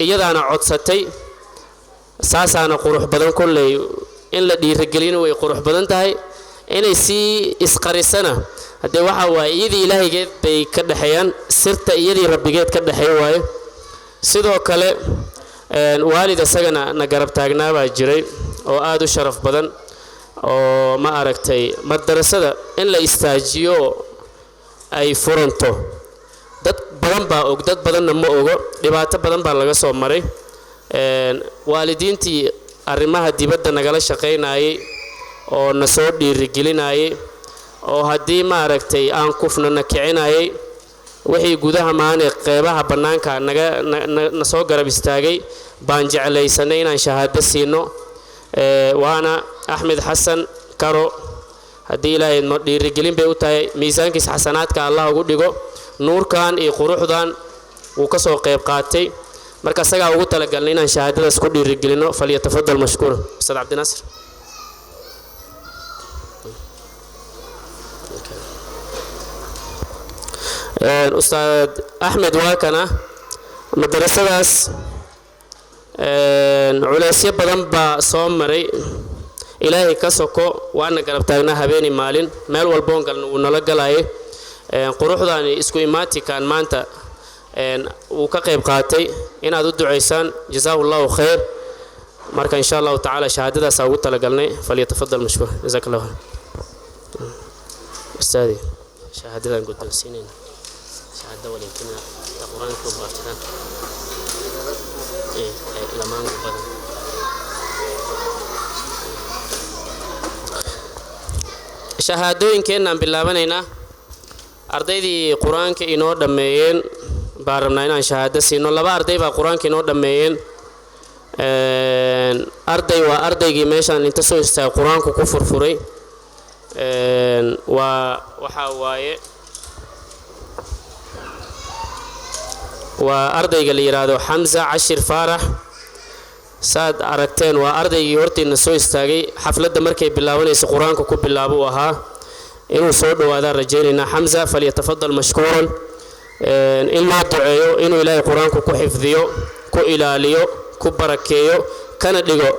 iyadaana codsatay saasaana qurux badan kulley in la dhiirigelin way qurux badan tahay inay si isqarisana hadee waxa waay iyadii ilaahigeed bay ka dhaxayaan sirta iyadii rabbigeed ka dhaxay waaye sidoo kale waalid asagana na garab taagnaa baa jiray oo aad u sharaf badan oo ma aragtay madrasada in la istaajiyo ay furanto dad badan baa og dad badanna ma ogo dhibaato badan baa laga soo maray waalidiintii arrimaha dibadda nagala shaqeynayay oo na soo dhiirigelinayay oo haddii ma aragtay aan kufnana kicinayay wixii gudaha maanay qeybaha bannaanka na soo garab istaagay baan jeclaysanay inaan shahaado siino waana axmed xasan karo haddii ilaahay ma dhiirigelin bay u tahay miisaankiisa xasanaadka allah ugu dhigo nuurkan iyo quruxdan wuu ka soo qayb qaatay marka asagaa ugu talagalnay inaan shahaadadaas ku dhiirigelino falyatafadal mashkuura ustaad cabdinaasir ustaad axmed waa kana madrasadaas culaysyo badan baa soo maray ilaahay ka soko waana garab taagnaa habeenii maalin meel walboon galna wuu nala galayay quruxdaani isku imaatikaan maanta wuu ka qayb qaatay inaad u ducaysaan jazaahu allahu khayr marka insha allahu tacaala shahaadadaas ugu talagalnay falyatafadal mashkuur jazaak allah ustaadi shahaadadan guddoonsiinayna shahaada walinkina quraanka ku baartaan lamaan badan shahaadooyinkeenaan bilaabanaynaa ardaydii quraanka inoo dhameeyeen baan rabnaa inaan shahaado siino laba arday baa quraanka inoo dhameeyeen arday waa ardaygii meeshaan inta soo istaagay quraanku ku furfuray waxa waaye waa ardayga la yiraahdo Hamza Ashir Farah saad aragteen waa ardaygii hortiina soo istaagay xafladda markay bilaabanayso quraanka ku bilaabo ahaa inuu soo dhawaada rajeynayna Hamza falyatafadal mashkuuran in loo duceeyo inuu ilaahay quraanka ku xifdiyo ku ilaaliyo ku barakeeyo kana dhigo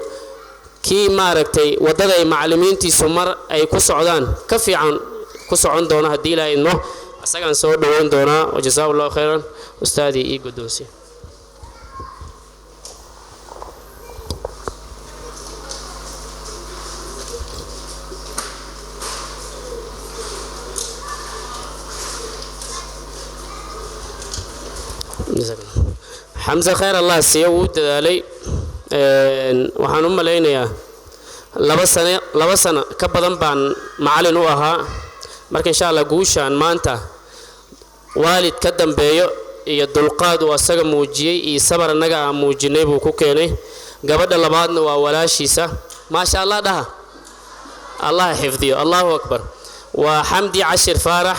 kii maaragtay wadada ay macallimiintiisu mar ay ku socdaan ka fiican ku socon doona hadii ilaahay idmo asagaan soo dhaweyn doona wajazaakallahu khayran ustaadi ii guddoonsi حمزة خير الله سيود ذلك waxaan u maleynayaa laba sano ka badan baan macallin u ahaa marka insha Allah guushaan maanta waalid ka dambeeyo iyo dulqaad uu asaga muujiyay iyo sabar anaga aan muujinay buu ku keenay gabadha labaadna waa walaashiisa ma sha Allah dhaha Allah xifdiyo Allahu akbar wa Hamdi Ashir Farah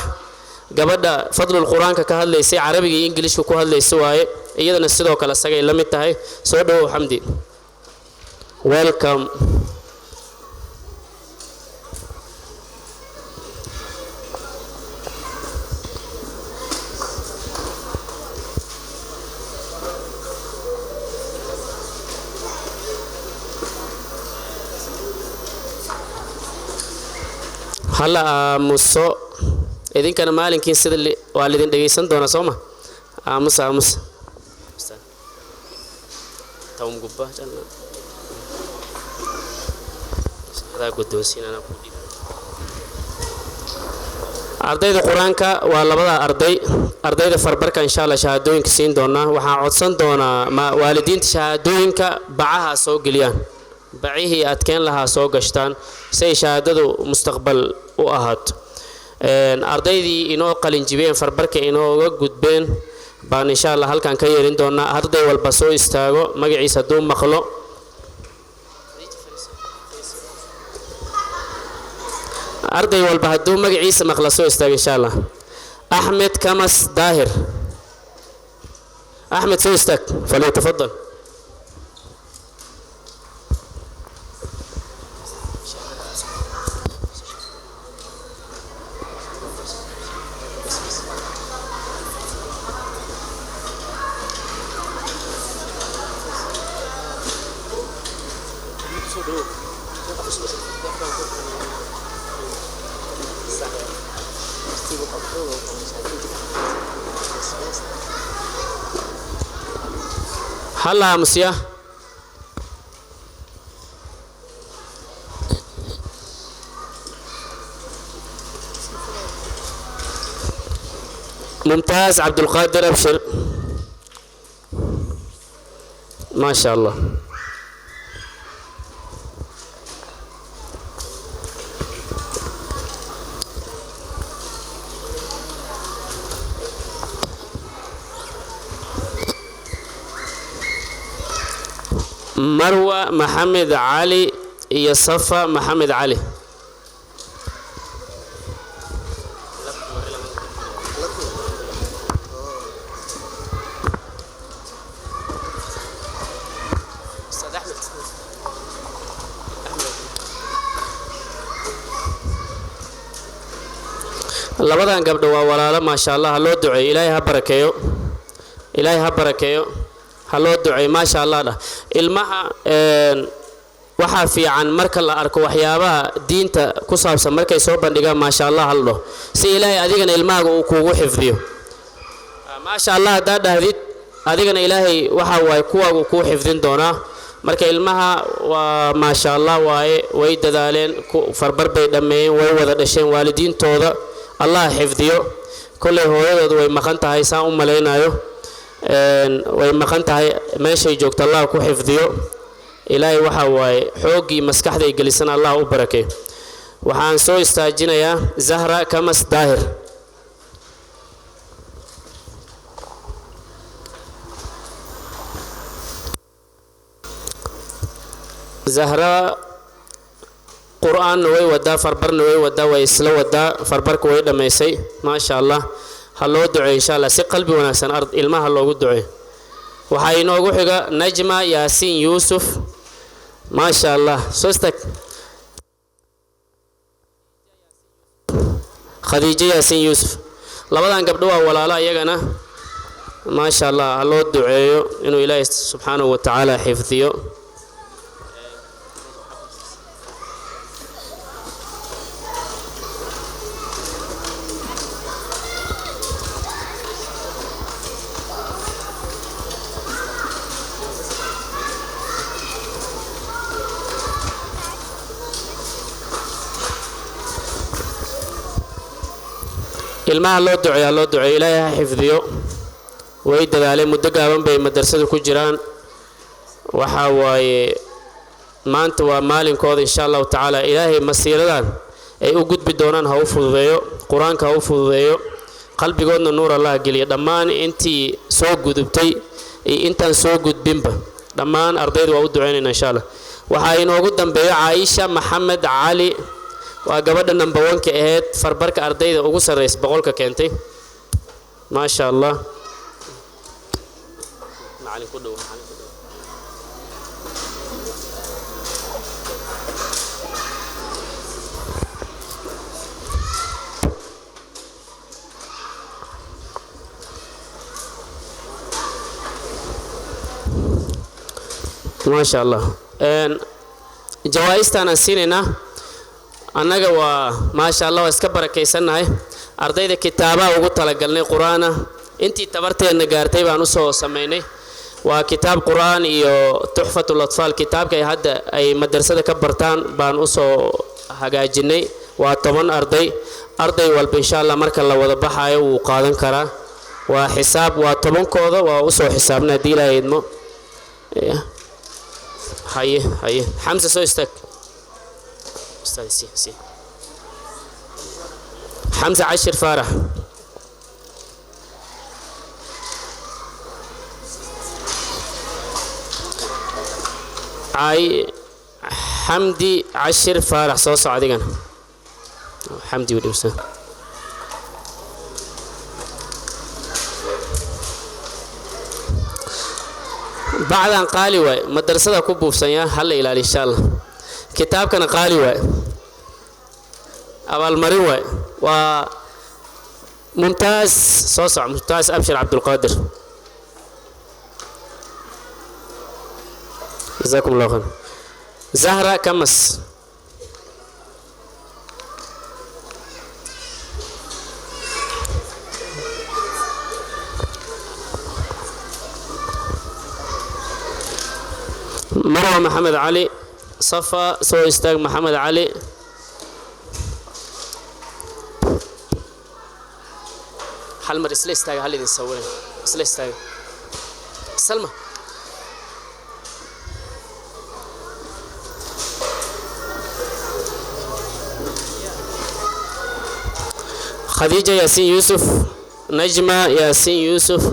gabadha fadlul quraanka ka hadlaysay carabiga iyo ingiliishka ku hadlaysay waaye iyadana sidoo kale sagay la mid tahay soo dhaw Hamdi welcome hala muso idinkana maalinkiin sida waalidin dhageysan doona Sooma aamusa tawm gubba janna hada guddoonsiinana ku dhib ardayda quraanka waa labada ardayda farbarka insha Allah shahaadooyinka siin doona waxaan codsan doonaa waalidiinta shahaadooyinka bacaha soo galiyaan bacihii adkeen lahaa soo gashtaan si shahaadadu mustaqbal u ahaato ardaydii inoo qalin jibeen farbarka inooga gudbeen baan insha Allah halkan ka yeerin doona arday walba soo istaago magaciisa duu maqlo arday walba haduu magaciisa maqla soo istaago insha Allah Ahmed Kamas Dahir Ahmed soo istaag falyatafadal هلا مسيا ممتاز عبد القادر ابشر ما شاء الله. مروة محمد علي يا صفا محمد علي. labadan gabdho waa walaalo ma sha Allah loo duceeyo ilaahay ha barakeeyo ilaahay ha barakeeyo ha loo duceeyo ma sha Allah ilmaha waxa fiican marka la arko waxyaabaha diinta ku saabsan markay soo bandhigaan ma sha Allah haldo si ilaahay adigana ilmaaga uu kuugu xifdiyo ma sha Allah daadahadid adigana ilaahay waxa way kuwaagu ku xifdin doonaa marka ilmaha waa ma sha Allah way dadaaleen farbar bay dhameeyeen way wada dhasheen waalidiintooda الله حفظيه كل هوايات ويمخنتها ساء ملينا يو ويمخنتها ماشي جوكت الله كو حفظيه إلهي وحواي حوقي مسكح ذي جلسنا الله وبركه وحان سو استاجنا يا زهرة كمس داهر زهرة قرآن وي ودا فربر وي ودا ويسلا ودا فربرك وي دميسي ما شاء الله هلو دعي إن شاء الله سي قلبي وناسان أرض إلما هلو دعي وحاي نوغو حيقا نجمة ياسين يوسف ما شاء الله سوستك خديجة ياسين يوسف لبدان قبضوا ولا لا يغنا ما شاء الله هلو دعي إنه إلهي سبحانه وتعالى حفظيه ilmaha loo duceeyo ilaahay xifdiyo way dadaaleen muddo gaaban bay madrasada ku jiraan waxa waaye maanta waa maalinkooda insha Allah taala ilaahay masiiradan ay u gudbi doonaan ha u fududeeyo quraanka ha u fududeeyo qalbigoodna nuur Allah geliyo dhammaan intii soo gudubtay intaan soo gudbinba dhammaan ardaydu waa u duceynayna insha Allah waxa inoogu dambeeyo Aisha Maxamed Ali waa gabadha number 1 ka ahayd farbarka ardayda ugu sareys boqolka keentay ma sha Allah macallin ku dhow ما شاء الله جوائزتنا سيننا annaga waa ma sha Allah iska barakeysannahay ardayda kitaaba ugu talagalnay quraana intii tabarteena gaartay baan u soo sameeynay waa kitaab quraan iyo tuhfatul atfal kitaabka ay hadda ay madrasada ka bartaan baan u soo hagaajinay waa 10 arday walba insha Allah marka la wada baxayo uu qaadan karaa waa xisaab waa 10 kooda waa u soo xisaabna diilaayadmo haye Hamza soo istag أستاذ سي حمزة عشر فارح حمدي عشر فارح صوص عادي حمدي ودوسه بعد أن قالي مدرسة كوبوف سنة هلا إلى إن شاء الله كتاب كان قالي أول مرة وممتاز صوصع ممتاز أبشر عبد القادر جزاكم الله خير زهرة كمس. مروة محمد علي. صفا سو استاج محمد علي. حلمر اسلي استاج هل اللي نسويه اسلي استاج سلمى. خديجة ياسين يوسف. نجمة ياسين يوسف.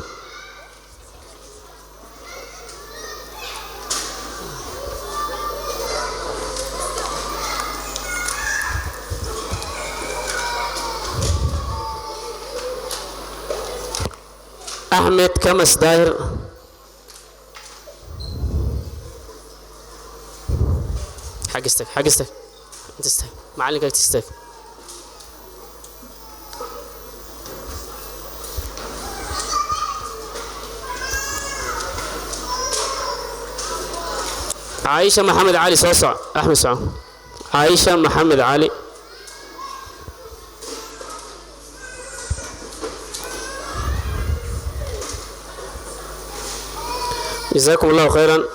أحمد كمس داير. حقستك حقستك انت استك معلقك تستك. عائشة محمد علي صوصع. أحمد سعود. عائشة محمد علي. جزاكم الله خيرا.